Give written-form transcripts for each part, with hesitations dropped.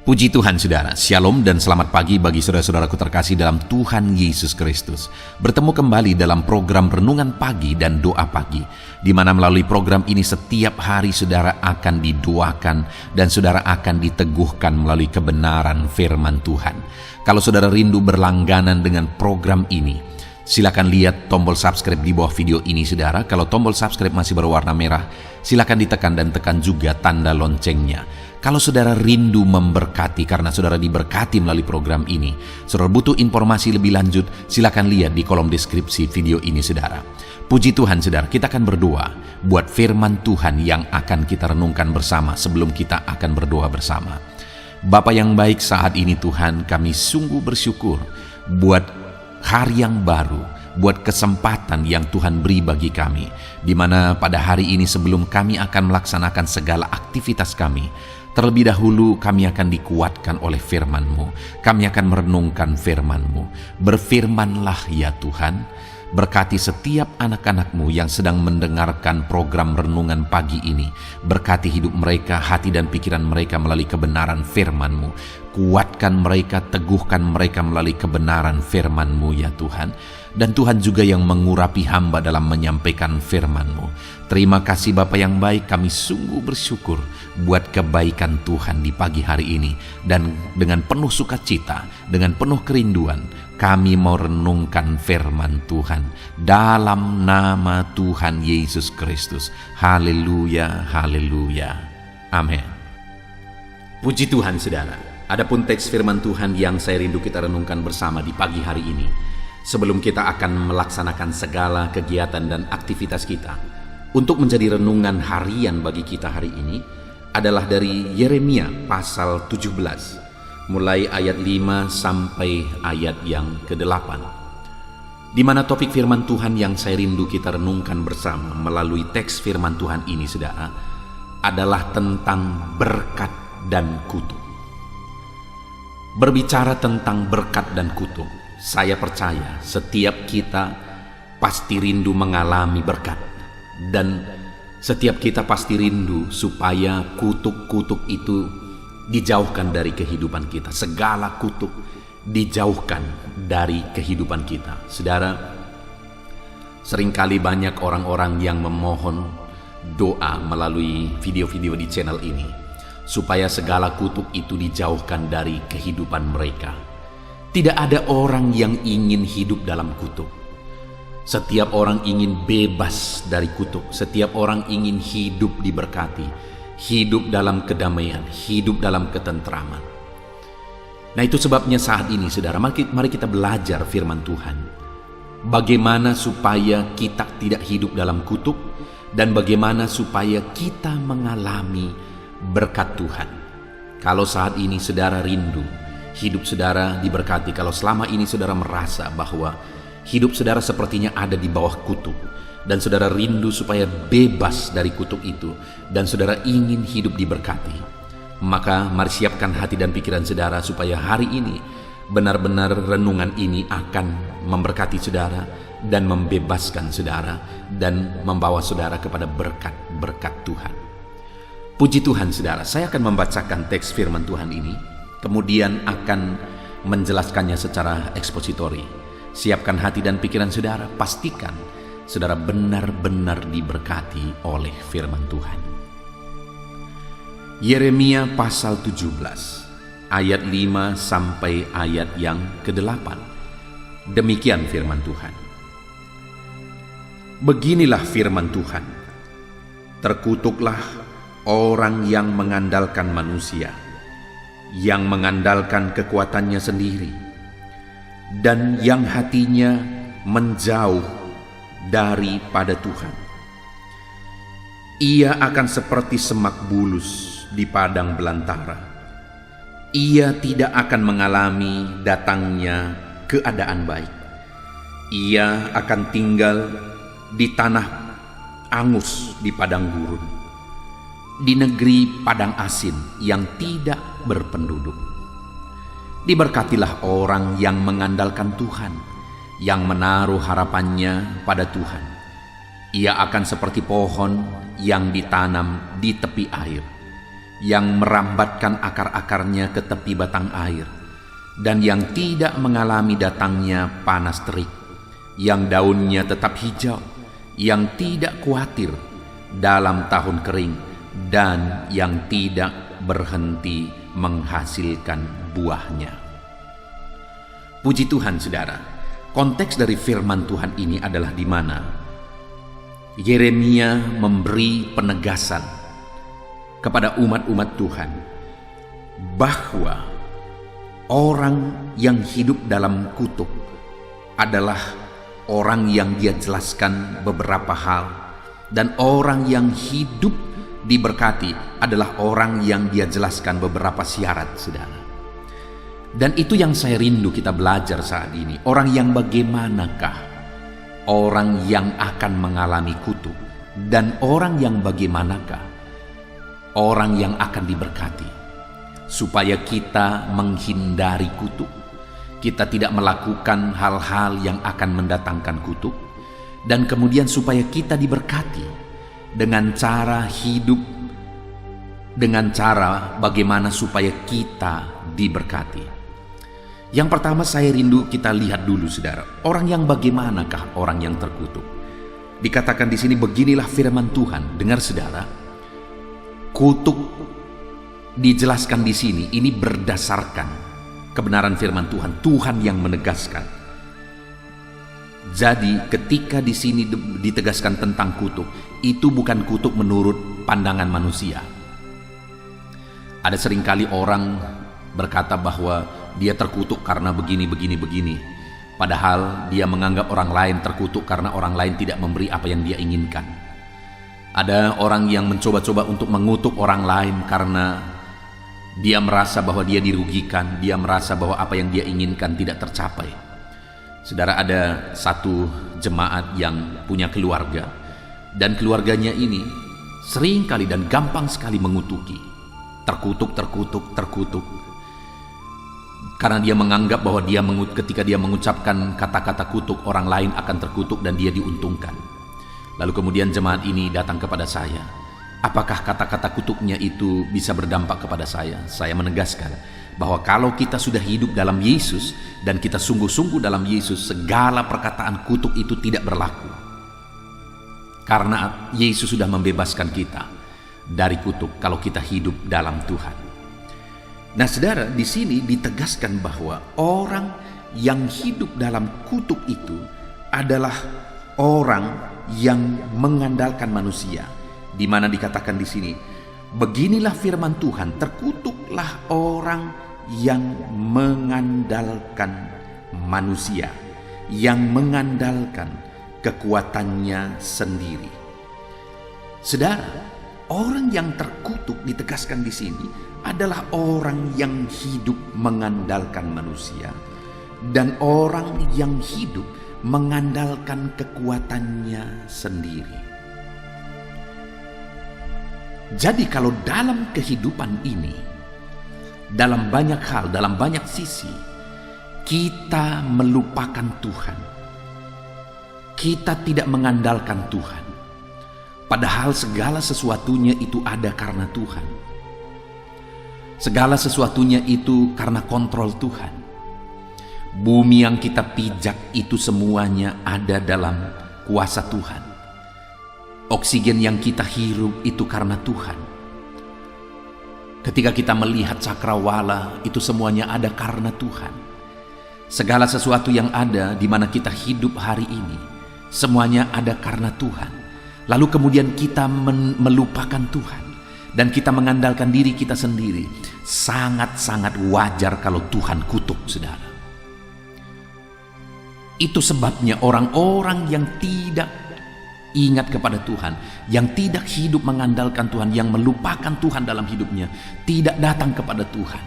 Puji Tuhan saudara, Shalom dan selamat pagi bagi saudara-saudaraku terkasih dalam Tuhan Yesus Kristus. Bertemu kembali dalam program Renungan Pagi dan Doa Pagi, di mana melalui program ini setiap hari saudara akan didoakan dan saudara akan diteguhkan melalui kebenaran firman Tuhan. Kalau saudara rindu berlangganan dengan program ini, silakan lihat tombol subscribe di bawah video ini saudara. Kalau tombol subscribe masih berwarna merah, silakan ditekan dan tekan juga tanda loncengnya. Kalau saudara rindu memberkati karena saudara diberkati melalui program ini, saudara butuh informasi lebih lanjut, silakan lihat di kolom deskripsi video ini saudara. Puji Tuhan saudara, kita akan berdoa buat firman Tuhan yang akan kita renungkan bersama sebelum kita akan berdoa bersama. Bapa yang baik, saat ini Tuhan kami sungguh bersyukur buat hari yang baru, buat kesempatan yang Tuhan beri bagi kami, di mana pada hari ini sebelum kami akan melaksanakan segala aktivitas kami, terlebih dahulu kami akan dikuatkan oleh firman-Mu. Kami akan merenungkan firman-Mu. Berfirmanlah ya Tuhan, berkati setiap anak-anak-Mu yang sedang mendengarkan program Renungan Pagi ini. Berkati hidup mereka, hati dan pikiran mereka melalui kebenaran firman-Mu. Kuatkan mereka, teguhkan mereka melalui kebenaran firman-Mu ya Tuhan. Dan Tuhan juga yang mengurapi hamba dalam menyampaikan firman-Mu. Terima kasih Bapa yang baik, kami sungguh bersyukur buat kebaikan Tuhan di pagi hari ini. Dan dengan penuh sukacita, dengan penuh kerinduan, kami mau renungkan firman Tuhan dalam nama Tuhan Yesus Kristus. Haleluya, haleluya. Amin. Puji Tuhan saudara. Adapun teks firman Tuhan yang saya rindu kita renungkan bersama di pagi hari ini, sebelum kita akan melaksanakan segala kegiatan dan aktivitas kita, untuk menjadi renungan harian bagi kita hari ini, adalah dari Yeremia pasal 17, mulai ayat 5 sampai ayat yang ke-8. Di mana topik firman Tuhan yang saya rindu kita renungkan bersama melalui teks firman Tuhan ini saudara, adalah tentang berkat dan kutuk. Berbicara tentang berkat dan kutuk, saya percaya setiap kita pasti rindu mengalami berkat, dan setiap kita pasti rindu supaya kutuk-kutuk itu dijauhkan dari kehidupan kita. Segala kutuk dijauhkan dari kehidupan kita. Saudara, seringkali banyak orang-orang yang memohon doa melalui video-video di channel ini supaya segala kutuk itu dijauhkan dari kehidupan mereka. Tidak ada orang yang ingin hidup dalam kutuk. Setiap orang ingin bebas dari kutuk. Setiap orang ingin hidup diberkati, hidup dalam kedamaian, hidup dalam ketentraman. Nah, itu sebabnya saat ini saudara, mari kita belajar firman Tuhan. Bagaimana supaya kita tidak hidup dalam kutuk, dan bagaimana supaya kita mengalami berkat Tuhan. Kalau saat ini saudara rindu hidup saudara diberkati, kalau selama ini saudara merasa bahwa hidup saudara sepertinya ada di bawah kutuk, dan saudara rindu supaya bebas dari kutuk itu, dan saudara ingin hidup diberkati, maka mari siapkan hati dan pikiran saudara supaya hari ini benar-benar renungan ini akan memberkati saudara dan membebaskan saudara dan membawa saudara kepada berkat-berkat Tuhan. Puji Tuhan saudara, saya akan membacakan teks firman Tuhan ini, kemudian akan menjelaskannya secara ekspositori. Siapkan hati dan pikiran saudara, pastikan saudara benar-benar diberkati oleh firman Tuhan. Yeremia pasal 17, ayat 5 sampai ayat yang ke-8. Demikian firman Tuhan. Beginilah firman Tuhan. Terkutuklah orang yang mengandalkan manusia, yang mengandalkan kekuatannya sendiri, dan yang hatinya menjauh daripada Tuhan. Ia akan seperti semak bulus di padang belantara. Ia tidak akan mengalami datangnya keadaan baik. Ia akan tinggal di tanah angus di padang gurun, di negeri padang asin yang tidak berpenduduk. Diberkatilah orang yang mengandalkan Tuhan, yang menaruh harapannya pada Tuhan. Ia akan seperti pohon yang ditanam di tepi air, yang merambatkan akar-akarnya ke tepi batang air, dan yang tidak mengalami datangnya panas terik, yang daunnya tetap hijau, yang tidak khawatir dalam tahun kering, dan yang tidak berhenti menghasilkan buahnya. Puji Tuhan, saudara. Konteks dari firman Tuhan ini adalah di mana Yeremia memberi penegasan kepada umat-umat Tuhan bahwa orang yang hidup dalam kutuk adalah orang yang dia jelaskan beberapa hal, dan orang yang hidup diberkati adalah orang yang dia jelaskan beberapa syarat, saudara. Dan itu yang saya rindu kita belajar saat ini. Orang yang bagaimanakah orang yang akan mengalami kutuk, dan orang yang bagaimanakah orang yang akan diberkati, supaya kita menghindari kutuk, kita tidak melakukan hal-hal yang akan mendatangkan kutuk, dan kemudian supaya kita diberkati dengan cara hidup, dengan cara bagaimana supaya kita diberkati. Yang pertama saya rindu kita lihat dulu, saudara, orang yang bagaimanakah orang yang terkutuk. Dikatakan di sini, beginilah firman Tuhan. Dengar, saudara, kutuk dijelaskan di sini ini berdasarkan kebenaran firman Tuhan. Tuhan yang menegaskan. Jadi ketika di sini ditegaskan tentang kutuk, itu bukan kutuk menurut pandangan manusia. Ada seringkali orang berkata bahwa dia terkutuk karena begini. Padahal dia menganggap orang lain terkutuk karena orang lain tidak memberi apa yang dia inginkan. Ada orang yang mencoba-coba untuk mengutuk orang lain karena dia merasa bahwa dia dirugikan, dia merasa bahwa apa yang dia inginkan tidak tercapai. Saudara, ada satu jemaat yang punya keluarga, dan keluarganya ini sering kali dan gampang sekali mengutuki. Terkutuk. Karena dia menganggap bahwa ketika dia mengucapkan kata-kata kutuk, orang lain akan terkutuk dan dia diuntungkan. Lalu kemudian jemaat ini datang kepada saya. Apakah kata-kata kutuknya itu bisa berdampak kepada saya? Saya menegaskan bahwa kalau kita sudah hidup dalam Yesus dan kita sungguh-sungguh dalam Yesus, segala perkataan kutuk itu tidak berlaku. Karena Yesus sudah membebaskan kita dari kutuk kalau kita hidup dalam Tuhan. Nah, saudara, di sini ditegaskan bahwa orang yang hidup dalam kutuk itu adalah orang yang mengandalkan manusia. Di mana dikatakan di sini, beginilah firman Tuhan, terkutuklah orang yang mengandalkan manusia, yang mengandalkan kekuatannya sendiri. Saudara, orang yang terkutuk ditegaskan di sini adalah orang yang hidup mengandalkan manusia, dan orang yang hidup mengandalkan kekuatannya sendiri. Jadi kalau dalam kehidupan ini, dalam banyak hal, dalam banyak sisi, kita melupakan Tuhan, kita tidak mengandalkan Tuhan, padahal segala sesuatunya itu ada karena Tuhan. Segala sesuatunya itu karena kontrol Tuhan. Bumi yang kita pijak itu semuanya ada dalam kuasa Tuhan. Oksigen yang kita hirup itu karena Tuhan. Ketika kita melihat cakrawala, itu semuanya ada karena Tuhan. Segala sesuatu yang ada di mana kita hidup hari ini, semuanya ada karena Tuhan. Lalu kemudian kita melupakan Tuhan dan kita mengandalkan diri kita sendiri. Sangat-sangat wajar kalau Tuhan kutuk, saudara. Itu sebabnya orang-orang yang tidak ingat kepada Tuhan, yang tidak hidup mengandalkan Tuhan, yang melupakan Tuhan dalam hidupnya, tidak datang kepada Tuhan.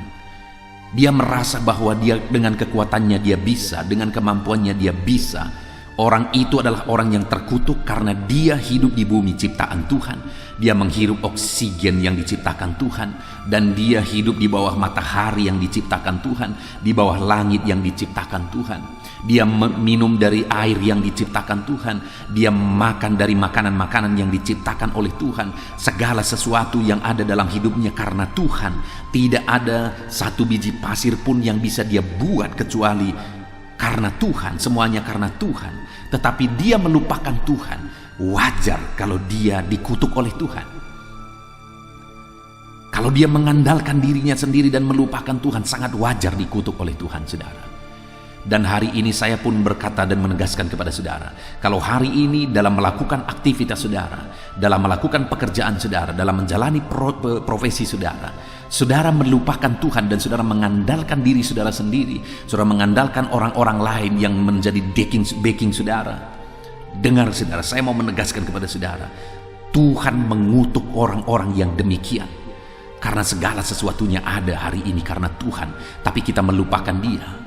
Dia merasa bahwa dia dengan kekuatannya dia bisa, dengan kemampuannya dia bisa Orang itu adalah orang yang terkutuk karena dia hidup di bumi ciptaan Tuhan. Dia menghirup oksigen yang diciptakan Tuhan, dan dia hidup di bawah matahari yang diciptakan Tuhan, di bawah langit yang diciptakan Tuhan. Dia minum dari air yang diciptakan Tuhan. Dia makan dari makanan-makanan yang diciptakan oleh Tuhan. Segala sesuatu yang ada dalam hidupnya karena Tuhan. Tidak ada satu biji pasir pun yang bisa dia buat kecuali karena Tuhan, semuanya karena Tuhan. Tetapi dia melupakan Tuhan. Wajar kalau dia dikutuk oleh Tuhan. Kalau dia mengandalkan dirinya sendiri dan melupakan Tuhan, sangat wajar dikutuk oleh Tuhan, saudara. Dan hari ini saya pun berkata dan menegaskan kepada saudara, kalau hari ini dalam melakukan aktivitas saudara, dalam melakukan pekerjaan saudara, dalam menjalani profesi saudara, saudara melupakan Tuhan dan saudara mengandalkan diri saudara sendiri, saudara mengandalkan orang-orang lain yang menjadi backing saudara. Dengar saudara, saya mau menegaskan kepada saudara, Tuhan mengutuk orang-orang yang demikian. Karena segala sesuatunya ada hari ini karena Tuhan, tapi kita melupakan Dia.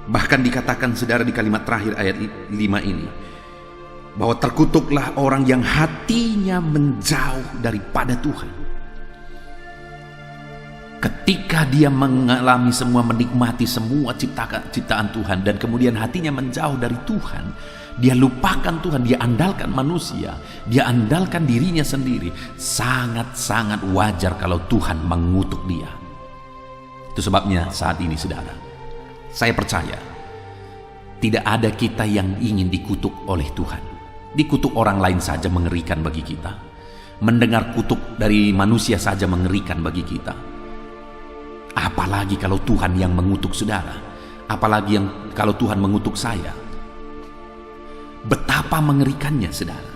Bahkan dikatakan saudara di kalimat terakhir ayat 5 ini, bahwa terkutuklah orang yang hatinya menjauh daripada Tuhan. Ketika dia mengalami semua, menikmati semua ciptaan Tuhan, dan kemudian hatinya menjauh dari Tuhan, dia lupakan Tuhan, dia andalkan manusia, dia andalkan dirinya sendiri. Sangat-sangat wajar kalau Tuhan mengutuk dia. Itu sebabnya saat ini saudara, saya percaya tidak ada kita yang ingin dikutuk oleh Tuhan. Dikutuk orang lain saja mengerikan bagi kita. Mendengar kutuk dari manusia saja mengerikan bagi kita. Apalagi kalau Tuhan yang mengutuk saudara. Apalagi kalau Tuhan mengutuk saya. Betapa mengerikannya saudara.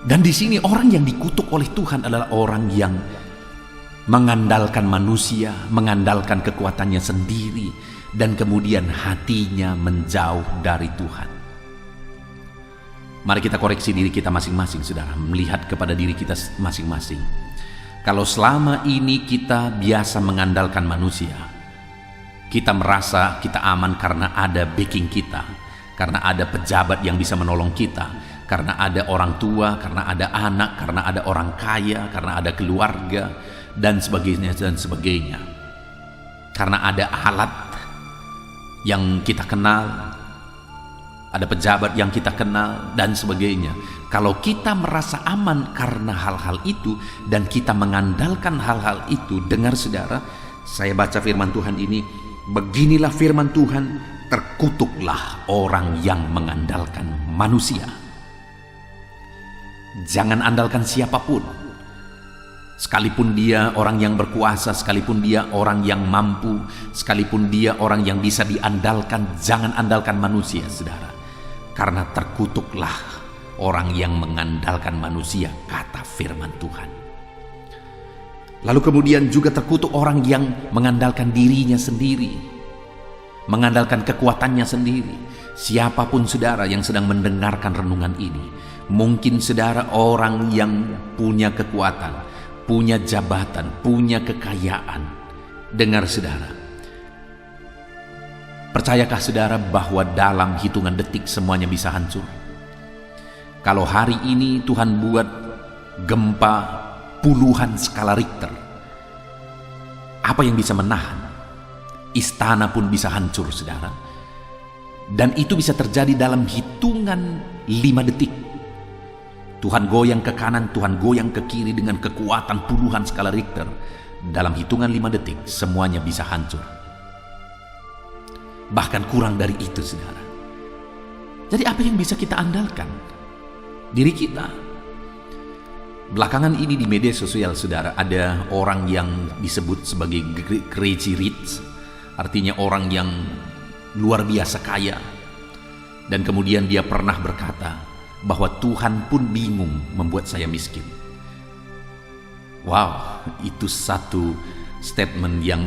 Dan di sini orang yang dikutuk oleh Tuhan adalah orang yang mengandalkan manusia, mengandalkan kekuatannya sendiri, dan kemudian hatinya menjauh dari Tuhan. Mari kita koreksi diri kita masing-masing saudara, melihat kepada diri kita masing-masing. Kalau selama ini kita biasa mengandalkan manusia, kita merasa kita aman karena ada backing kita, karena ada pejabat yang bisa menolong kita, karena ada orang tua, karena ada anak, karena ada orang kaya, karena ada keluarga, dan sebagainya dan sebagainya. Karena ada alat yang kita kenal, ada pejabat yang kita kenal, dan sebagainya. Kalau kita merasa aman karena hal-hal itu dan kita mengandalkan hal-hal itu, dengar saudara, saya baca firman Tuhan ini, beginilah firman Tuhan, terkutuklah orang yang mengandalkan manusia. Jangan andalkan siapapun. Sekalipun dia orang yang berkuasa, sekalipun dia orang yang mampu, sekalipun dia orang yang bisa diandalkan, jangan andalkan manusia, saudara. Karena terkutuklah orang yang mengandalkan manusia, kata firman Tuhan. Lalu kemudian juga terkutuk orang yang mengandalkan dirinya sendiri, mengandalkan kekuatannya sendiri. Siapapun saudara yang sedang mendengarkan renungan ini, mungkin saudara orang yang punya kekuatan, punya jabatan, punya kekayaan. Dengar saudara, percayakah saudara bahwa dalam hitungan detik semuanya bisa hancur? Kalau hari ini Tuhan buat gempa puluhan skala Richter, apa yang bisa menahan? Istana pun bisa hancur saudara. Dan itu bisa terjadi dalam hitungan 5 detik. Tuhan goyang ke kanan, Tuhan goyang ke kiri dengan kekuatan puluhan skala Richter. Dalam hitungan 5 detik semuanya bisa hancur. Bahkan kurang dari itu saudara. Jadi apa yang bisa kita andalkan? Diri kita. Belakangan ini di media sosial saudara, ada orang yang disebut sebagai crazy rich, artinya orang yang luar biasa kaya. Dan kemudian dia pernah berkata bahwa Tuhan pun bingung membuat saya miskin. Wow, itu satu statement yang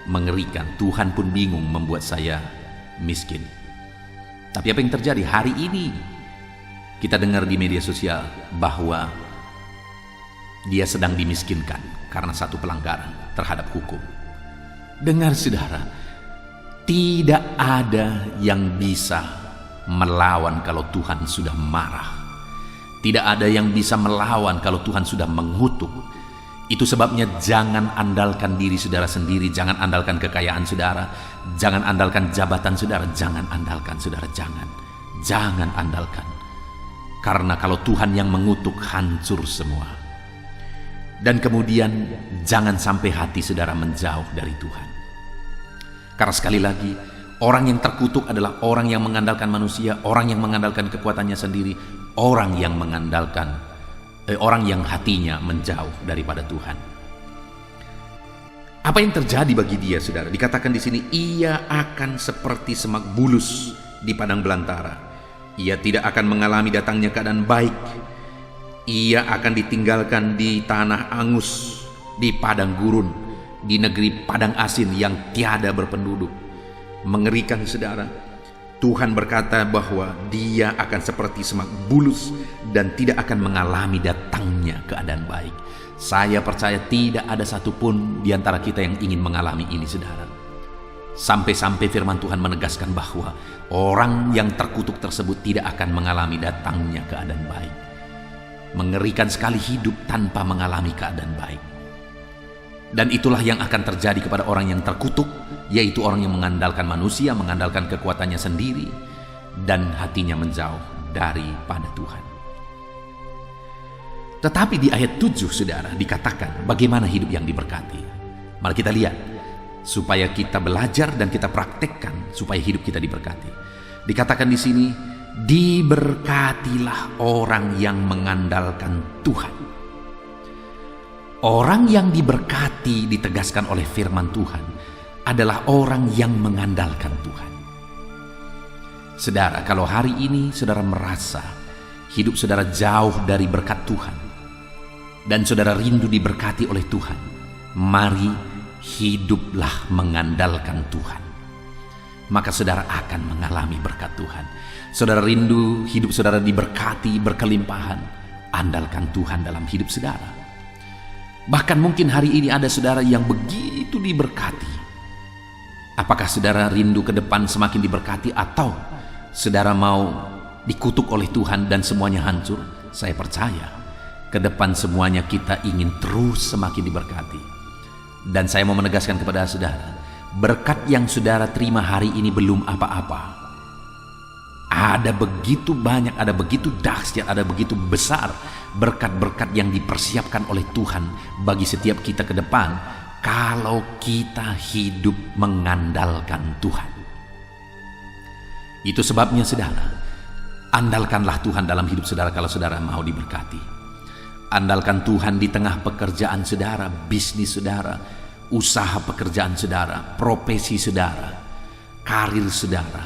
mengerikan. Tuhan pun bingung membuat saya miskin. Tapi apa yang terjadi hari ini? Kita dengar di media sosial bahwa dia sedang dimiskinkan karena satu pelanggaran terhadap hukum. Dengar saudara, Tidak ada yang bisa melawan kalau Tuhan sudah marah. Tidak ada yang bisa melawan kalau Tuhan sudah mengutuk. Itu sebabnya jangan andalkan diri saudara sendiri, jangan andalkan kekayaan saudara, jangan andalkan jabatan saudara, jangan andalkan saudara, jangan andalkan. Karena kalau Tuhan yang mengutuk, hancur semua. Dan kemudian jangan sampai hati saudara menjauh dari Tuhan. Karena sekali lagi, orang yang terkutuk adalah orang yang mengandalkan manusia, orang yang mengandalkan kekuatannya sendiri, orang yang hatinya menjauh daripada Tuhan. Apa yang terjadi bagi dia, saudara? Dikatakan di sini, ia akan seperti semak bulus di padang belantara. Ia tidak akan mengalami datangnya keadaan baik. Ia akan ditinggalkan di tanah angus, di padang gurun, di negeri padang asin yang tiada berpenduduk. Mengerikan, saudara. Tuhan berkata bahwa dia akan seperti semak bulus dan tidak akan mengalami datangnya keadaan baik. Saya percaya tidak ada satupun di antara kita yang ingin mengalami ini, saudara. Sampai-sampai firman Tuhan menegaskan bahwa orang yang terkutuk tersebut tidak akan mengalami datangnya keadaan baik. Mengerikan sekali hidup tanpa mengalami keadaan baik. Dan itulah yang akan terjadi kepada orang yang terkutuk, yaitu orang yang mengandalkan manusia, mengandalkan kekuatannya sendiri, dan hatinya menjauh daripada Tuhan. Tetapi di ayat 7, saudara, dikatakan bagaimana hidup yang diberkati. Mari kita lihat, supaya kita belajar dan kita praktekkan, supaya hidup kita diberkati. Dikatakan di sini, diberkatilah orang yang mengandalkan Tuhan. Orang yang diberkati, ditegaskan oleh firman Tuhan, adalah orang yang mengandalkan Tuhan. Saudara, kalau hari ini saudara merasa hidup saudara jauh dari berkat Tuhan, dan saudara rindu diberkati oleh Tuhan, mari hiduplah mengandalkan Tuhan. Maka saudara akan mengalami berkat Tuhan. Saudara rindu hidup saudara diberkati, berkelimpahan, andalkan Tuhan dalam hidup saudara. Bahkan mungkin hari ini ada saudara yang begitu diberkati. Apakah saudara rindu ke depan semakin diberkati, atau saudara mau dikutuk oleh Tuhan dan semuanya hancur? Saya percaya ke depan semuanya kita ingin terus semakin diberkati. Dan saya mau menegaskan kepada saudara, berkat yang saudara terima hari ini belum apa-apa. Ada begitu banyak, ada begitu dahsyat, ada begitu besar berkat-berkat yang dipersiapkan oleh Tuhan bagi setiap kita ke depan, kalau kita hidup mengandalkan Tuhan. Itu sebabnya, saudara, andalkanlah Tuhan dalam hidup saudara kalau saudara mau diberkati. Andalkan Tuhan di tengah pekerjaan saudara, bisnis saudara, usaha pekerjaan saudara, profesi saudara, karir saudara,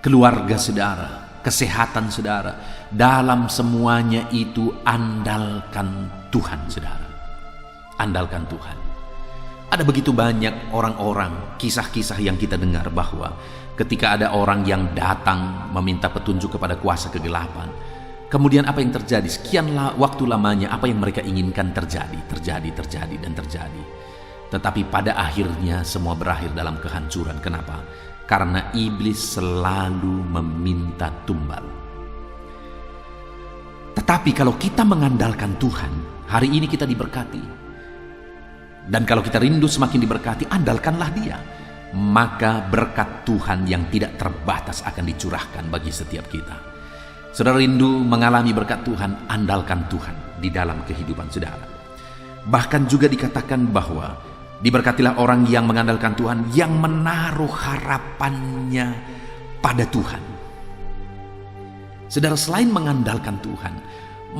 keluarga saudara, kesehatan saudara. Dalam semuanya itu andalkan Tuhan, saudara. Andalkan Tuhan. Ada begitu banyak orang-orang, kisah-kisah yang kita dengar bahwa ketika ada orang yang datang meminta petunjuk kepada kuasa kegelapan, kemudian apa yang terjadi? Sekian waktu lamanya apa yang mereka inginkan terjadi. Tetapi pada akhirnya semua berakhir dalam kehancuran. Kenapa? Karena iblis selalu meminta tumbal. Tetapi kalau kita mengandalkan Tuhan, hari ini kita diberkati. Dan kalau kita rindu semakin diberkati, andalkanlah Dia. Maka berkat Tuhan yang tidak terbatas akan dicurahkan bagi setiap kita. Saudara rindu mengalami berkat Tuhan, andalkan Tuhan di dalam kehidupan saudara. Bahkan juga dikatakan bahwa diberkatilah orang yang mengandalkan Tuhan, yang menaruh harapannya pada Tuhan. Saudara, selain mengandalkan Tuhan,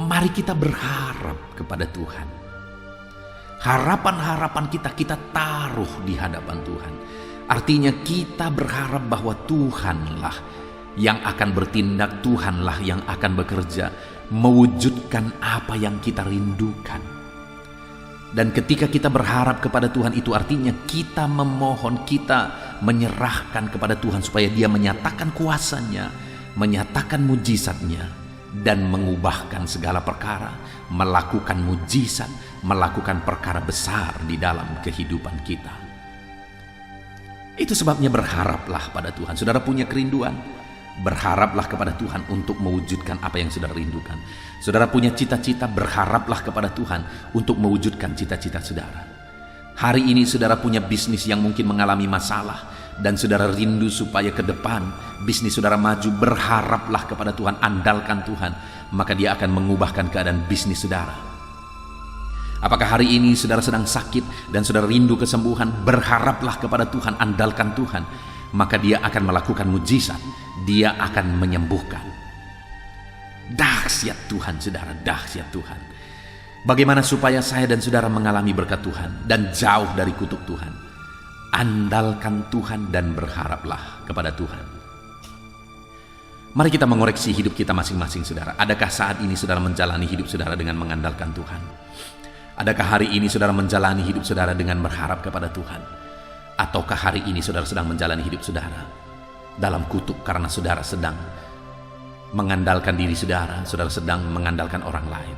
mari kita berharap kepada Tuhan. Harapan-harapan kita taruh di hadapan Tuhan. Artinya kita berharap bahwa Tuhanlah yang akan bertindak, Tuhanlah yang akan bekerja, mewujudkan apa yang kita rindukan. Dan ketika kita berharap kepada Tuhan, itu artinya kita memohon, kita menyerahkan kepada Tuhan supaya Dia menyatakan kuasanya, menyatakan mujizatnya, dan mengubahkan segala perkara, melakukan mujizat, melakukan perkara besar di dalam kehidupan kita. Itu sebabnya berharaplah pada Tuhan. Saudara punya kerinduan, berharaplah kepada Tuhan untuk mewujudkan apa yang saudara rindukan. Saudara punya cita-cita, berharaplah kepada Tuhan untuk mewujudkan cita-cita saudara. Hari ini saudara punya bisnis yang mungkin mengalami masalah, dan saudara rindu supaya ke depan bisnis saudara maju, berharaplah kepada Tuhan, andalkan Tuhan, maka Dia akan mengubahkan keadaan bisnis saudara. Apakah hari ini saudara sedang sakit dan saudara rindu kesembuhan, berharaplah kepada Tuhan, andalkan Tuhan, maka Dia akan melakukan mujizat, Dia akan menyembuhkan. Dahsyat Tuhan saudara, dahsyat Tuhan. Bagaimana supaya saya dan saudara mengalami berkat Tuhan dan jauh dari kutuk Tuhan? Andalkan Tuhan dan berharaplah kepada Tuhan. Mari kita mengoreksi hidup kita masing-masing saudara. Adakah saat ini saudara menjalani hidup saudara dengan mengandalkan Tuhan? Adakah hari ini saudara menjalani hidup saudara dengan berharap kepada Tuhan? Ataukah hari ini saudara sedang menjalani hidup saudara dalam kutuk karena saudara sedang mengandalkan diri saudara, saudara sedang mengandalkan orang lain?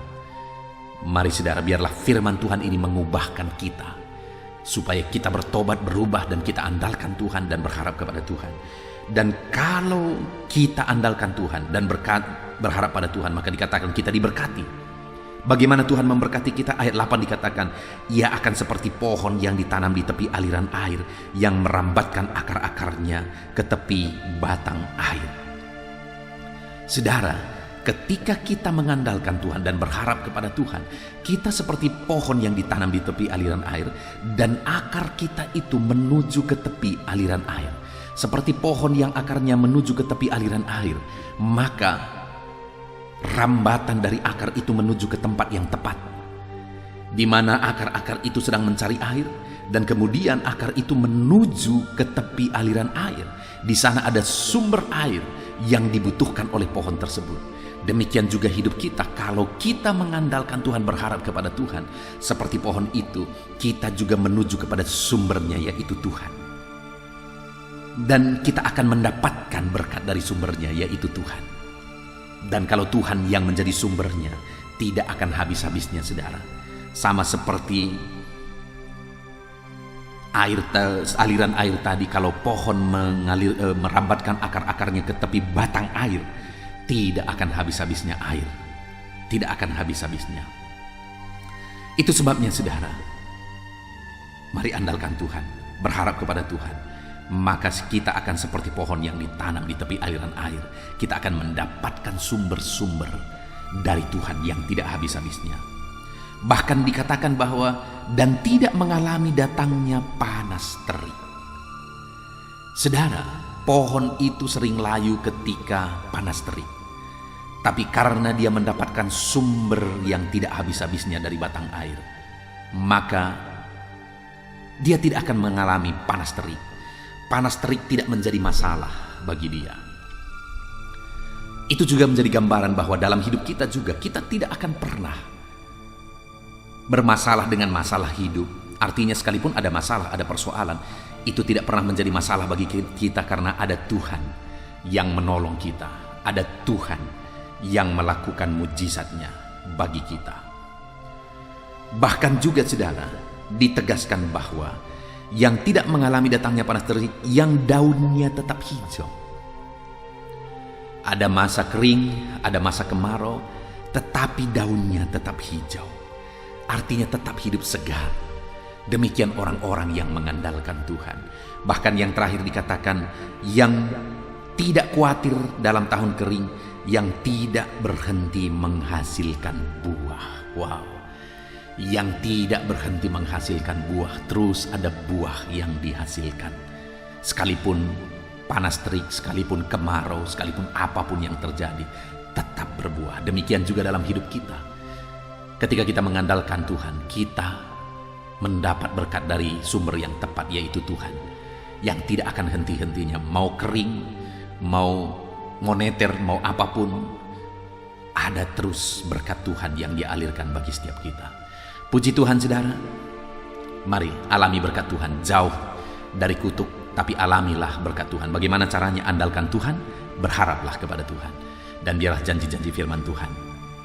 Mari saudara, biarlah firman Tuhan ini mengubahkan kita, supaya kita bertobat, berubah, dan kita andalkan Tuhan dan berharap kepada Tuhan. Dan kalau kita andalkan Tuhan dan berharap pada Tuhan, maka dikatakan kita diberkati. Bagaimana Tuhan memberkati kita? Ayat 8 dikatakan, Ia akan seperti pohon yang ditanam di tepi aliran air, yang merambatkan akar-akarnya ke tepi batang air. Saudara, ketika kita mengandalkan Tuhan dan berharap kepada Tuhan, kita seperti pohon yang ditanam di tepi aliran air, dan akar kita itu menuju ke tepi aliran air. Seperti pohon yang akarnya menuju ke tepi aliran air, maka rambatan dari akar itu menuju ke tempat yang tepat, di mana akar-akar itu sedang mencari air, dan kemudian akar itu menuju ke tepi aliran air. Di sana ada sumber air yang dibutuhkan oleh pohon tersebut. Demikian juga hidup kita. Kalau kita mengandalkan Tuhan, berharap kepada Tuhan, seperti pohon itu, kita juga menuju kepada sumbernya, yaitu Tuhan. Dan kita akan mendapatkan berkat dari sumbernya, yaitu Tuhan. Dan kalau Tuhan yang menjadi sumbernya, tidak akan habis-habisnya saudara. Sama seperti aliran air tadi, kalau pohon merambatkan akar-akarnya ke tepi batang air, tidak akan habis-habisnya air, tidak akan habis-habisnya. Itu sebabnya saudara, mari andalkan Tuhan, berharap kepada Tuhan, maka kita akan seperti pohon yang ditanam di tepi aliran air. Kita akan mendapatkan sumber-sumber dari Tuhan yang tidak habis-habisnya. Bahkan dikatakan bahwa dan tidak mengalami datangnya panas terik. Saudara, pohon itu sering layu ketika panas terik. Tapi karena dia mendapatkan sumber yang tidak habis-habisnya dari batang air, maka dia tidak akan mengalami panas terik. Panas terik tidak menjadi masalah bagi dia. Itu juga menjadi gambaran bahwa dalam hidup kita juga, kita tidak akan pernah bermasalah dengan masalah hidup. Artinya sekalipun ada masalah, ada persoalan, itu tidak pernah menjadi masalah bagi kita karena ada Tuhan yang menolong kita. Ada Tuhan yang melakukan mujizatnya bagi kita. Bahkan juga saudara, ditegaskan bahwa yang tidak mengalami datangnya panas terik, yang daunnya tetap hijau. Ada masa kering, ada masa kemarau, tetapi daunnya tetap hijau. Artinya tetap hidup segar. Demikian orang-orang yang mengandalkan Tuhan. Bahkan yang terakhir dikatakan, yang tidak khawatir dalam tahun kering, yang tidak berhenti menghasilkan buah. Wow. Yang tidak berhenti menghasilkan buah, terus ada buah yang dihasilkan. Sekalipun panas terik, sekalipun kemarau, sekalipun apapun yang terjadi, tetap berbuah. Demikian juga dalam hidup kita. Ketika kita mengandalkan Tuhan, kita mendapat berkat dari sumber yang tepat, yaitu Tuhan, yang tidak akan henti-hentinya. Mau kering, mau moneter, mau apapun, ada terus berkat Tuhan yang dialirkan bagi setiap kita. Puji Tuhan saudara, mari alami berkat Tuhan, jauh dari kutuk, tapi alamilah berkat Tuhan. Bagaimana caranya? Andalkan Tuhan, berharaplah kepada Tuhan, dan biarlah janji-janji firman Tuhan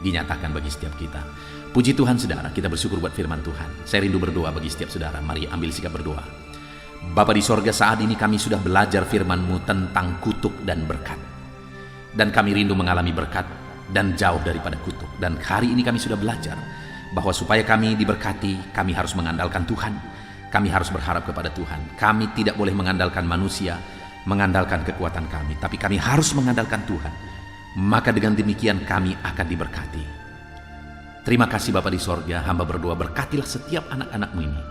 dinyatakan bagi setiap kita. Puji Tuhan saudara, kita bersyukur buat firman Tuhan. Saya rindu berdoa bagi setiap saudara. Mari ambil sikap berdoa. Bapa di sorga, saat ini kami sudah belajar firman-Mu tentang kutuk dan berkat. Dan kami rindu mengalami berkat dan jauh daripada kutuk. Dan hari ini kami sudah belajar bahwa supaya kami diberkati, kami harus mengandalkan Tuhan. Kami harus berharap kepada Tuhan. Kami tidak boleh mengandalkan manusia, mengandalkan kekuatan kami, tapi kami harus mengandalkan Tuhan. Maka dengan demikian kami akan diberkati. Terima kasih Bapa di sorga, hamba berdoa berkatilah setiap anak-anak-Mu ini.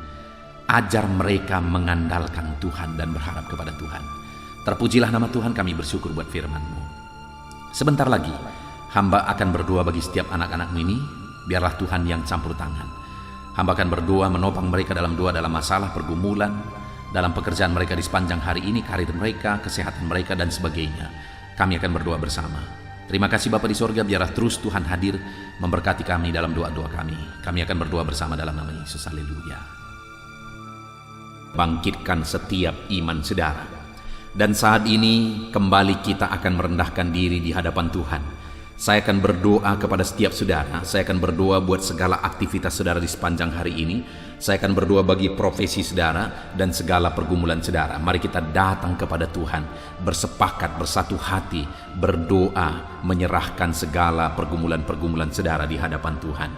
Ajar mereka mengandalkan Tuhan dan berharap kepada Tuhan. Terpujilah nama Tuhan, kami bersyukur buat firman-Mu. Sebentar lagi, hamba akan berdoa bagi setiap anak-anak-Mu ini, biarlah Tuhan yang campur tangan. Hamba akan berdoa menopang mereka dalam doa, dalam masalah, pergumulan, dalam pekerjaan mereka di sepanjang hari ini, karir mereka, kesehatan mereka, dan sebagainya. Kami akan berdoa bersama. Terima kasih Bapa di sorga, biarlah terus Tuhan hadir memberkati kami dalam doa-doa kami. Kami akan berdoa bersama dalam nama Yesus. Haleluya. Bangkitkan setiap iman saudara. Dan saat ini kembali kita akan merendahkan diri di hadapan Tuhan. Saya akan berdoa kepada setiap saudara. Saya akan berdoa buat segala aktivitas saudara di sepanjang hari ini. Saya akan berdoa bagi profesi saudara dan segala pergumulan saudara. Mari kita datang kepada Tuhan, bersepakat, bersatu hati, berdoa, menyerahkan segala pergumulan-pergumulan saudara di hadapan Tuhan.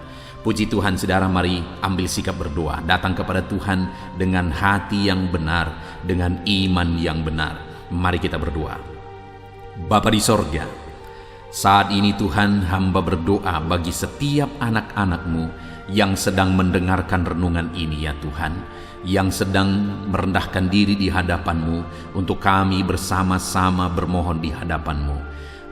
Puji Tuhan saudara, mari ambil sikap berdoa. Datang kepada Tuhan dengan hati yang benar, dengan iman yang benar. Mari kita berdoa. Bapa di sorga, saat ini Tuhan, hamba berdoa bagi setiap anak-anak-Mu yang sedang mendengarkan renungan ini ya Tuhan, yang sedang merendahkan diri di hadapan-Mu untuk kami bersama-sama bermohon di hadapan-Mu.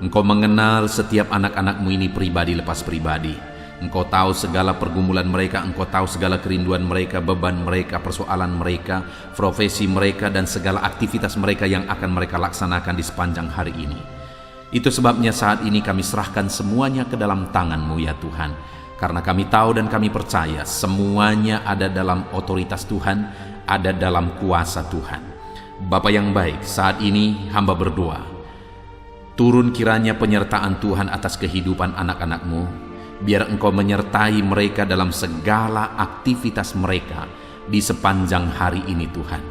Engkau mengenal setiap anak-anak-Mu ini pribadi lepas pribadi. Engkau tahu segala pergumulan mereka, Engkau tahu segala kerinduan mereka, beban mereka, persoalan mereka, profesi mereka, dan segala aktivitas mereka yang akan mereka laksanakan di sepanjang hari ini. Itu sebabnya saat ini kami serahkan semuanya ke dalam tangan-Mu ya Tuhan. Karena kami tahu dan kami percaya semuanya ada dalam otoritas Tuhan, ada dalam kuasa Tuhan. Bapa yang baik, saat ini hamba berdoa. Turun kiranya penyertaan Tuhan atas kehidupan anak-anak-Mu. Biar Engkau menyertai mereka dalam segala aktivitas mereka di sepanjang hari ini Tuhan.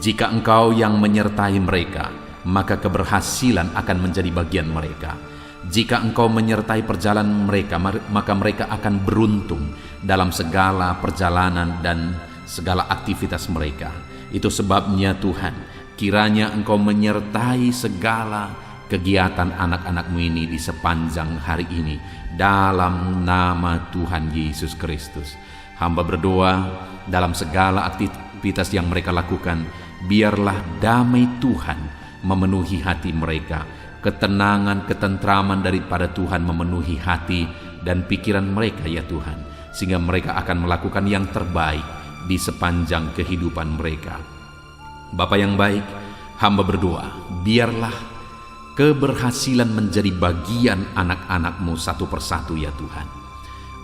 Jika Engkau yang menyertai mereka, maka keberhasilan akan menjadi bagian mereka. Jika Engkau menyertai perjalanan mereka, maka mereka akan beruntung dalam segala perjalanan dan segala aktivitas mereka. Itu sebabnya Tuhan, kiranya Engkau menyertai segala kegiatan anak-anak-Mu ini di sepanjang hari ini, dalam nama Tuhan Yesus Kristus. Hamba berdoa dalam segala aktivitas yang mereka lakukan, biarlah damai Tuhan memenuhi hati mereka, ketenangan, ketentraman daripada Tuhan memenuhi hati dan pikiran mereka ya Tuhan, sehingga mereka akan melakukan yang terbaik di sepanjang kehidupan mereka. Bapa yang baik, hamba berdoa, biarlah keberhasilan menjadi bagian anak-anak-Mu satu persatu ya Tuhan.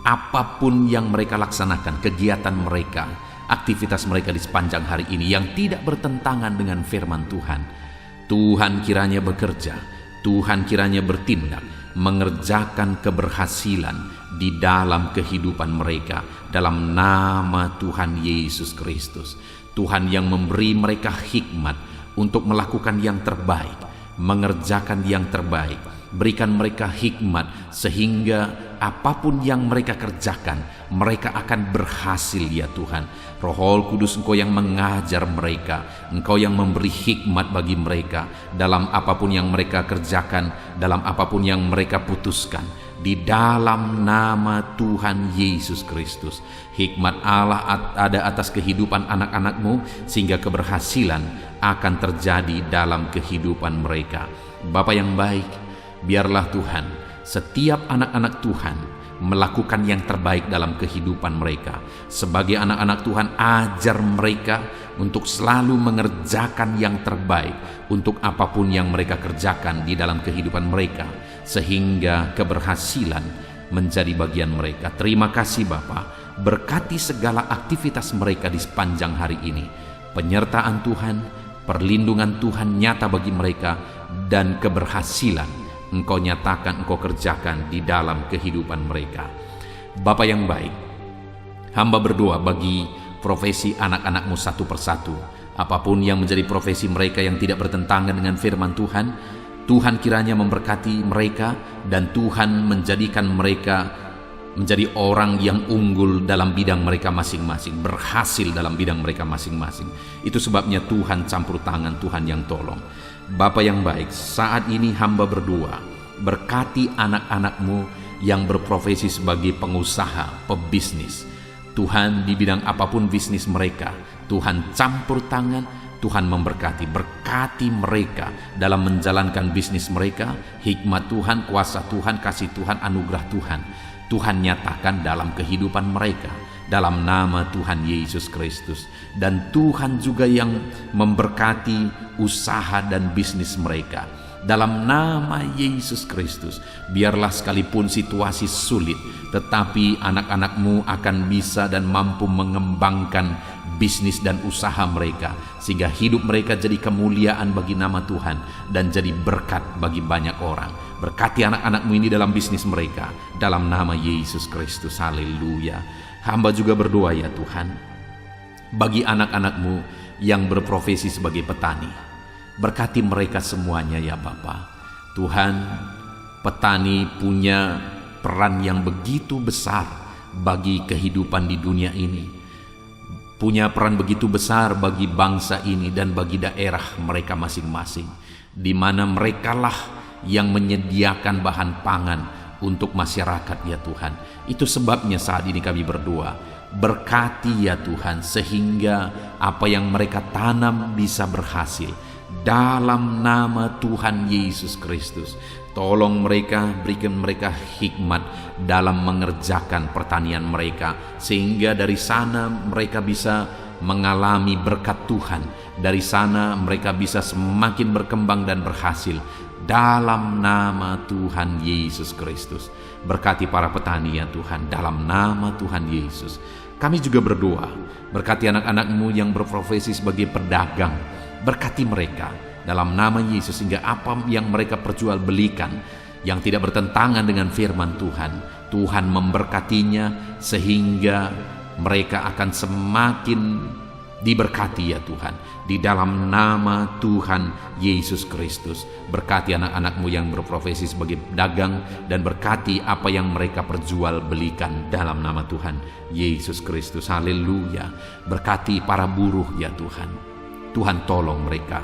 Apapun yang mereka laksanakan, kegiatan mereka, aktivitas mereka di sepanjang hari ini yang tidak bertentangan dengan firman Tuhan, Tuhan kiranya bekerja, Tuhan kiranya bertindak, mengerjakan keberhasilan di dalam kehidupan mereka, dalam nama Tuhan Yesus Kristus. Tuhan yang memberi mereka hikmat untuk melakukan yang terbaik, mengerjakan yang terbaik. Berikan mereka hikmat sehingga apapun yang mereka kerjakan, mereka akan berhasil ya Tuhan. Roh Kudus, Engkau yang mengajar mereka, Engkau yang memberi hikmat bagi mereka dalam apapun yang mereka kerjakan, dalam apapun yang mereka putuskan. Di dalam nama Tuhan Yesus Kristus, hikmat Allah ada atas kehidupan anak-anak-Mu, sehingga keberhasilan akan terjadi dalam kehidupan mereka. Bapa yang baik, biarlah Tuhan, setiap anak-anak Tuhan melakukan yang terbaik dalam kehidupan mereka. Sebagai anak-anak Tuhan, ajar mereka untuk selalu mengerjakan yang terbaik untuk apapun yang mereka kerjakan di dalam kehidupan mereka, sehingga keberhasilan menjadi bagian mereka. Terima kasih Bapa, berkati segala aktivitas mereka di sepanjang hari ini. Penyertaan Tuhan, perlindungan Tuhan nyata bagi mereka, dan keberhasilan Engkau nyatakan, Engkau kerjakan di dalam kehidupan mereka. Bapa yang baik, hamba berdoa bagi profesi anak-anak-Mu satu persatu. Apapun yang menjadi profesi mereka yang tidak bertentangan dengan firman Tuhan, Tuhan kiranya memberkati mereka dan Tuhan menjadikan mereka menjadi orang yang unggul dalam bidang mereka masing-masing, berhasil dalam bidang mereka masing-masing. Itu sebabnya Tuhan campur tangan, Tuhan yang tolong. Bapa yang baik, saat ini hamba berdoa, berkati anak-anak-Mu yang berprofesi sebagai pengusaha, pebisnis. Tuhan, di bidang apapun bisnis mereka, Tuhan campur tangan, Tuhan memberkati. Berkati mereka dalam menjalankan bisnis mereka. Hikmat Tuhan, kuasa Tuhan, kasih Tuhan, anugerah Tuhan, Tuhan nyatakan dalam kehidupan mereka, dalam nama Tuhan Yesus Kristus. Dan Tuhan juga yang memberkati usaha dan bisnis mereka, dalam nama Yesus Kristus. Biarlah sekalipun situasi sulit, tetapi anak-anak-Mu akan bisa dan mampu mengembangkan bisnis dan usaha mereka, sehingga hidup mereka jadi kemuliaan bagi nama Tuhan dan jadi berkat bagi banyak orang. Berkati anak-anak-Mu ini dalam bisnis mereka, dalam nama Yesus Kristus. Haleluya. Hamba juga berdoa ya Tuhan, bagi anak-anak-Mu yang berprofesi sebagai petani. Berkati mereka semuanya ya Bapa. Tuhan, petani punya peran yang begitu besar bagi kehidupan di dunia ini. Punya peran begitu besar bagi bangsa ini dan bagi daerah mereka masing-masing, di mana merekalah yang menyediakan bahan pangan untuk masyarakat ya Tuhan. Itu sebabnya saat ini kami berdoa, berkati ya Tuhan, sehingga apa yang mereka tanam bisa berhasil. Dalam nama Tuhan Yesus Kristus, tolong mereka, berikan mereka hikmat dalam mengerjakan pertanian mereka, sehingga dari sana mereka bisa mengalami berkat Tuhan. Dari sana mereka bisa semakin berkembang dan berhasil. Dalam nama Tuhan Yesus Kristus, berkati para petani ya Tuhan, dalam nama Tuhan Yesus. Kami juga berdoa, berkati anak-anak-Mu yang berprofesi sebagai pedagang. Berkati mereka dalam nama Yesus, sehingga apa yang mereka perjualbelikan yang tidak bertentangan dengan firman Tuhan, Tuhan memberkatinya sehingga mereka akan semakin diberkati ya Tuhan. Di dalam nama Tuhan Yesus Kristus, berkati anak-anak-Mu yang berprofesi sebagai pedagang dan berkati apa yang mereka perjualbelikan dalam nama Tuhan Yesus Kristus. Haleluya. Berkati para buruh ya Tuhan. Tuhan tolong mereka,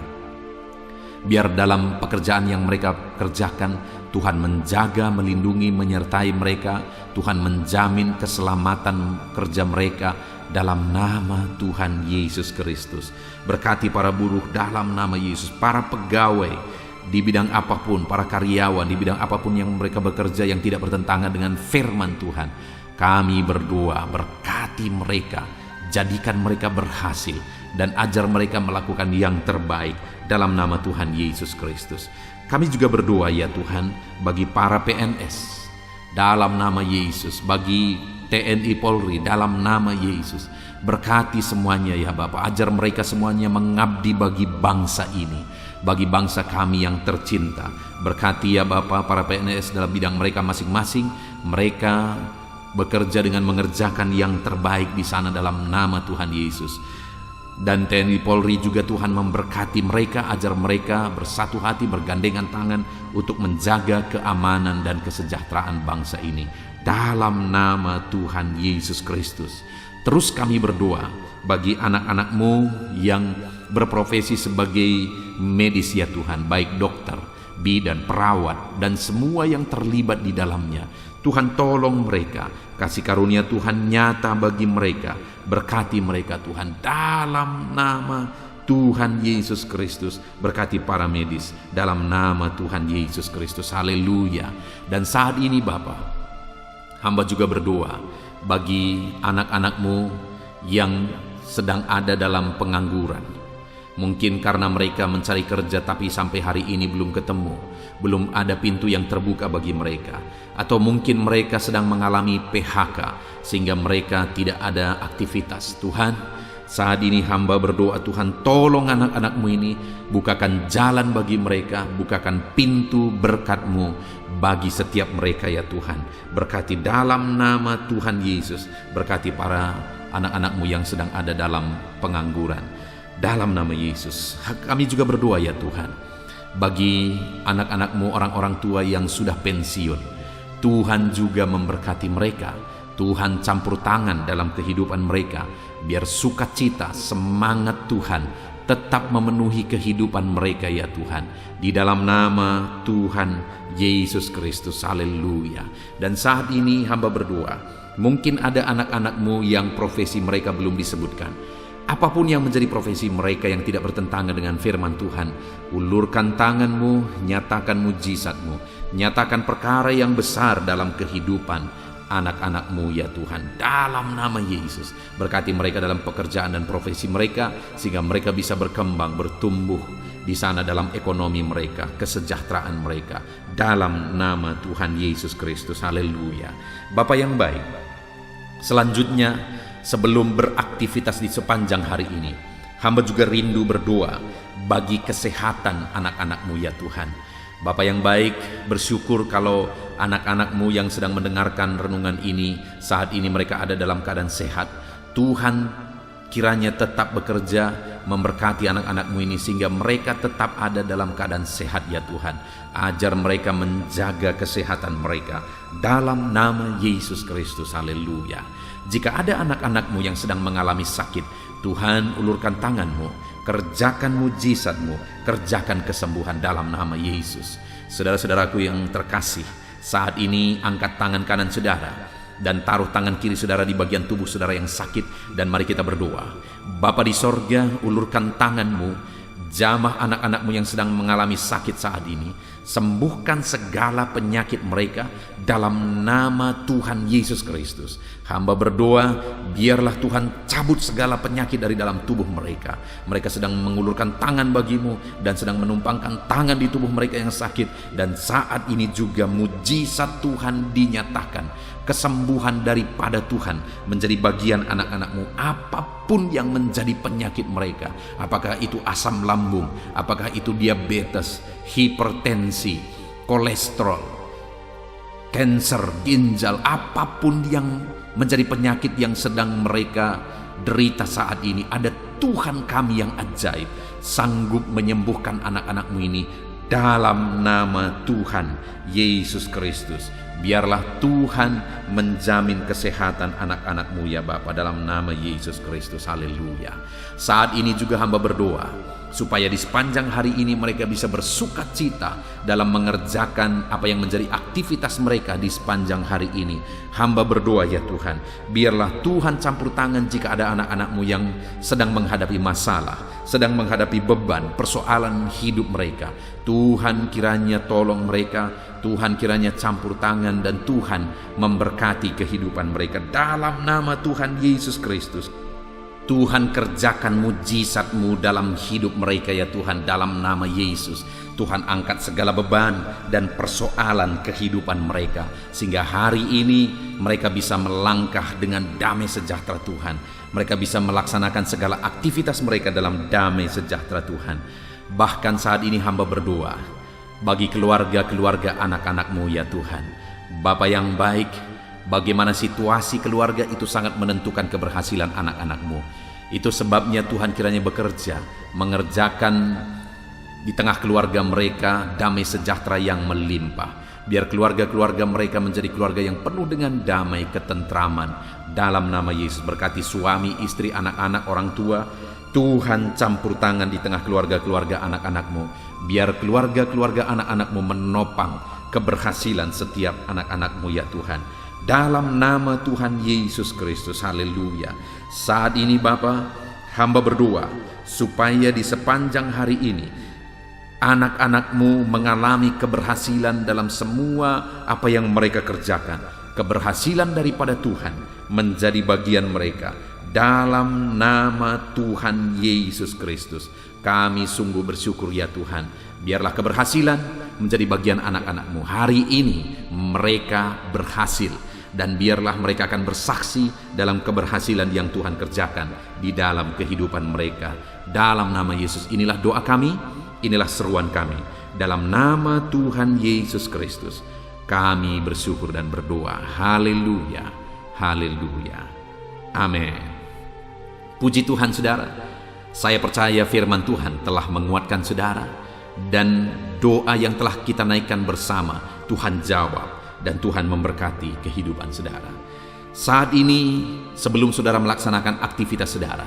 biar dalam pekerjaan yang mereka kerjakan, Tuhan menjaga, melindungi, menyertai mereka. Tuhan menjamin keselamatan kerja mereka dalam nama Tuhan Yesus Kristus. Berkati para buruh dalam nama Yesus, para pegawai di bidang apapun, para karyawan di bidang apapun yang mereka bekerja yang tidak bertentangan dengan firman Tuhan. Kami berdoa, berkati mereka, jadikan mereka berhasil, dan ajar mereka melakukan yang terbaik dalam nama Tuhan Yesus Kristus. Kami juga berdoa ya Tuhan bagi para PNS dalam nama Yesus, bagi TNI Polri dalam nama Yesus. Berkati semuanya ya Bapa, ajar mereka semuanya mengabdi bagi bangsa ini, bagi bangsa kami yang tercinta. Berkati ya Bapa para PNS dalam bidang mereka masing-masing. Mereka bekerja dengan mengerjakan yang terbaik di sana dalam nama Tuhan Yesus. Dan TNI Polri juga Tuhan memberkati mereka, ajar mereka bersatu hati, bergandengan tangan untuk menjaga keamanan dan kesejahteraan bangsa ini dalam nama Tuhan Yesus Kristus. Terus kami berdoa bagi anak-anak-Mu yang berprofesi sebagai medis ya Tuhan, baik dokter, bidan, perawat, dan semua yang terlibat di dalamnya. Tuhan tolong mereka, kasih karunia Tuhan nyata bagi mereka. Berkati mereka Tuhan dalam nama Tuhan Yesus Kristus. Berkati para medis dalam nama Tuhan Yesus Kristus. Haleluya. Dan saat ini Bapa, hamba juga berdoa bagi anak-anak-Mu yang sedang ada dalam pengangguran. Mungkin karena mereka mencari kerja tapi sampai hari ini belum ketemu, belum ada pintu yang terbuka bagi mereka. Atau mungkin mereka sedang mengalami PHK sehingga mereka tidak ada aktivitas. Tuhan, saat ini hamba berdoa, Tuhan tolong anak-anak-Mu ini, bukakan jalan bagi mereka, bukakan pintu berkat-Mu bagi setiap mereka ya Tuhan. Berkati dalam nama Tuhan Yesus, berkati para anak-anak-Mu yang sedang ada dalam pengangguran. Dalam nama Yesus, kami juga berdoa ya Tuhan, bagi anak-anak-Mu, orang-orang tua yang sudah pensiun, Tuhan juga memberkati mereka. Tuhan campur tangan dalam kehidupan mereka, biar sukacita, semangat Tuhan tetap memenuhi kehidupan mereka ya Tuhan. Di dalam nama Tuhan Yesus Kristus, haleluya. Dan saat ini hamba berdoa, mungkin ada anak-anak-Mu yang profesi mereka belum disebutkan. Apapun yang menjadi profesi mereka yang tidak bertentangan dengan firman Tuhan, ulurkan tangan-Mu, nyatakan mujizat-Mu, nyatakan perkara yang besar dalam kehidupan anak-anak-Mu ya Tuhan. Dalam nama Yesus, berkati mereka dalam pekerjaan dan profesi mereka, sehingga mereka bisa berkembang, bertumbuh di sana dalam ekonomi mereka, kesejahteraan mereka. Dalam nama Tuhan Yesus Kristus, haleluya. Bapa yang baik, selanjutnya sebelum beraktivitas di sepanjang hari ini, hamba juga rindu berdoa bagi kesehatan anak-anak-Mu ya Tuhan. Bapa yang baik, bersyukur kalau anak-anak-Mu yang sedang mendengarkan renungan ini, saat ini mereka ada dalam keadaan sehat. Tuhan kiranya tetap bekerja memberkati anak-anak-Mu ini, sehingga mereka tetap ada dalam keadaan sehat ya Tuhan. Ajar mereka menjaga kesehatan mereka dalam nama Yesus Kristus, haleluya. Jika ada anak-anak-Mu yang sedang mengalami sakit, Tuhan ulurkan tangan-Mu, kerjakan mujizat-Mu, kerjakan kesembuhan dalam nama Yesus. Saudara-saudaraku yang terkasih, saat ini angkat tangan kanan saudara dan taruh tangan kiri saudara di bagian tubuh saudara yang sakit, dan mari kita berdoa. Bapa di sorga, ulurkan tangan-Mu, jamah anak-anak-Mu yang sedang mengalami sakit saat ini, sembuhkan segala penyakit mereka dalam nama Tuhan Yesus Kristus. Hamba berdoa, biarlah Tuhan cabut segala penyakit dari dalam tubuh mereka. Mereka sedang mengulurkan tangan bagi-Mu dan sedang menumpangkan tangan di tubuh mereka yang sakit, dan saat ini juga mujizat Tuhan dinyatakan. Kesembuhan daripada Tuhan menjadi bagian anak-anak-Mu. Apapun yang menjadi penyakit mereka, apakah itu asam lambung, apakah itu diabetes, hipertensi, kolesterol, kanker ginjal, apapun yang menjadi penyakit yang sedang mereka derita saat ini, ada Tuhan kami yang ajaib sanggup menyembuhkan anak-anak-Mu ini dalam nama Tuhan Yesus Kristus. Biarlah Tuhan menjamin kesehatan anak-anak-Mu ya Bapa, dalam nama Yesus Kristus, haleluya. Saat ini juga hamba berdoa supaya di sepanjang hari ini mereka bisa bersukacita dalam mengerjakan apa yang menjadi aktivitas mereka di sepanjang hari ini. Hamba berdoa ya Tuhan, biarlah Tuhan campur tangan jika ada anak-anak-Mu yang sedang menghadapi masalah, sedang menghadapi beban, persoalan hidup mereka. Tuhan kiranya tolong mereka, Tuhan kiranya campur tangan, dan Tuhan memberkati kehidupan mereka dalam nama Tuhan Yesus Kristus. Tuhan kerjakan mujizat-Mu dalam hidup mereka ya Tuhan, dalam nama Yesus. Tuhan angkat segala beban dan persoalan kehidupan mereka, sehingga hari ini mereka bisa melangkah dengan damai sejahtera Tuhan. Mereka bisa melaksanakan segala aktivitas mereka dalam damai sejahtera Tuhan. Bahkan saat ini hamba berdoa bagi keluarga-keluarga anak-anak-Mu ya Tuhan. Bapa yang baik, bagaimana situasi keluarga itu sangat menentukan keberhasilan anak-anak-Mu. Itu sebabnya Tuhan kiranya bekerja, mengerjakan di tengah keluarga mereka damai sejahtera yang melimpah. Biar keluarga-keluarga mereka menjadi keluarga yang penuh dengan damai, ketentraman. Dalam nama Yesus, berkati suami, istri, anak-anak, orang tua. Tuhan campur tangan di tengah keluarga-keluarga anak-anak-Mu. Biar keluarga-keluarga anak-anak-Mu menopang keberhasilan setiap anak-anak-Mu ya Tuhan. Dalam nama Tuhan Yesus Kristus, haleluya. Saat ini Bapa, hamba berdoa supaya di sepanjang hari ini anak-anak-Mu mengalami keberhasilan dalam semua apa yang mereka kerjakan. Keberhasilan daripada Tuhan menjadi bagian mereka. Dalam nama Tuhan Yesus Kristus, kami sungguh bersyukur ya Tuhan. Biarlah keberhasilan menjadi bagian anak-anak-Mu. Hari ini mereka berhasil, dan biarlah mereka akan bersaksi dalam keberhasilan yang Tuhan kerjakan di dalam kehidupan mereka. Dalam nama Yesus, inilah doa kami, inilah seruan kami. Dalam nama Tuhan Yesus Kristus, kami bersyukur dan berdoa. Haleluya, haleluya, amin. Puji Tuhan saudara, Saya percaya firman Tuhan telah menguatkan saudara, dan doa yang telah kita naikkan bersama Tuhan jawab, dan Tuhan memberkati kehidupan saudara. Saat ini, sebelum saudara melaksanakan aktivitas saudara,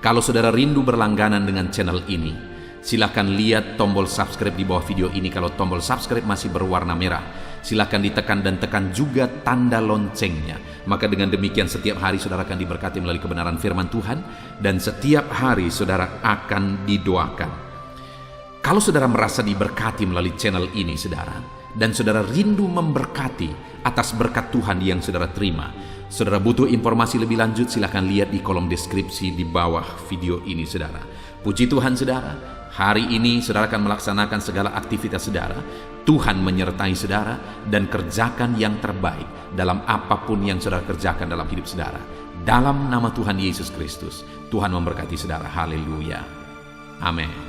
kalau saudara rindu berlangganan dengan channel ini, silakan lihat tombol subscribe di bawah video ini. Kalau tombol subscribe masih berwarna merah, silakan ditekan dan tekan juga tanda loncengnya. Maka dengan demikian setiap hari saudara akan diberkati melalui kebenaran firman Tuhan, dan setiap hari saudara akan didoakan. Kalau saudara merasa diberkati melalui channel ini saudara, dan saudara rindu memberkati atas berkat Tuhan yang saudara terima, saudara butuh informasi lebih lanjut, silakan lihat di kolom deskripsi di bawah video ini saudara. Puji Tuhan saudara, hari ini saudara akan melaksanakan segala aktivitas saudara. Tuhan menyertai saudara, dan kerjakan yang terbaik dalam apapun yang saudara kerjakan dalam hidup saudara. Dalam nama Tuhan Yesus Kristus, Tuhan memberkati saudara. Haleluya. Amin.